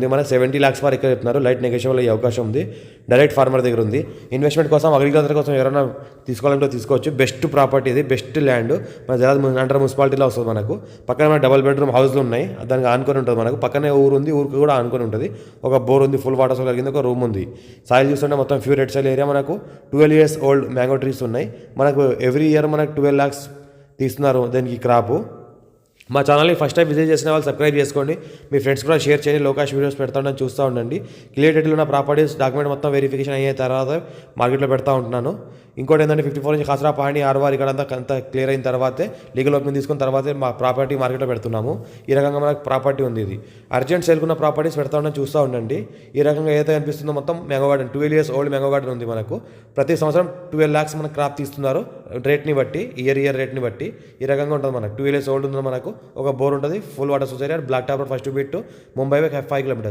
మనకు 70 lakhs వరకు చెప్తున్నారు. లైట్ నెగోషియబుల్ అయ్యే అవకాశం ఉంది. డైరెక్ట్ ఫార్మర్ దగ్గర ఉంది. ఇన్వెస్ట్మెంట్ కోసం అగ్రికల్చర్ కోసం ఎవరైనా తీసుకోవాలంటే తీసుకోవచ్చు. బెస్ట్ ప్రాపర్టీ ఇది, బెస్ట్ ల్యాండ్. మన జనాలు అండర్ మున్సిపాలిటీలో వస్తుంది మనకు. పక్కన మన డబుల్ బెడ్రూమ్ హౌస్లు ఉన్నాయి, దానికి ఆనుకొని ఉంటుంది మనకు. పక్కనే ఊరు ఉంది, ఊరికి కూడా ఆనుకొని ఉంటుంది. ఒక బోర్ ఉంది, ఫుల్ వాటర్ సోర్స్ కలిగింది, ఒక రూమ్ ఉంది. సాయిల్ చూస్తుంటే మొత్తం ప్యూర్ రెడ్ సాయిల్ ఏరియా. మనకు 12 years ఓల్డ్ మ్యాంగో ట్రీస్ ఉన్నాయి. మనకు ఎవ్రీ ఇయర్ మనకు 12 lakhs తీస్తున్నారు దానికి క్రాపు. మా ఛానల్ని ఫస్ట్ టైం విజిట్ చేసిన వాళ్ళు సబ్స్క్రైబ్ చేసుకోండి. మీ ఫ్రెండ్స్ కూడా షేర్ చేయండి. లోకాష్ వీడియోస్ పెడతా ఉండని చూస్తూ ఉండండి. క్లియర్ టైటిల్ ఉన్న ప్రాపర్టీస్ డాక్యుమెంట్ మొత్తం వెరిఫికేషన్ అయిన తర్వాత మార్కెట్లో పెడతా ఉంటున్నాను. ఇంకోటి ఏంటంటే 54 నుంచి కాసరా పహాణి ఆర్వార్ ఇక్కడ అంతా క్లియర్ అయిన తర్వాతే లీగల్ ఓపెన్ తీసుకున్న తర్వాతే మా ప్రాపర్టీ మార్కెట్లో పెడుతున్నాము. ఈ రకంగా మనకు ప్రాపర్టీ ఉంది. ఇది అర్జెంట్ సేల్కున్న ప్రాపర్టీస్ పెడతా ఉండని చూస్తూ ఉండండి. ఈ రకంగా ఏదైతే కనిపిస్తుందో మొత్తం mango garden 12 years old mango garden ఉంది మనకు. ప్రతి సంవత్సరం 12 lakhs మనకు క్రాప్ తీస్తున్నారు రేట్ని బట్టి, ఇయర్ రేట్ని బట్టి. ఈ రకంగా ఉంటుంది మనకు. 12 years ఓల్డ్ ఉంది మనకు. ఒక బోర్ ఉంటుంది, full water source area, black top road, first bit, Mumbai 5 kilometers.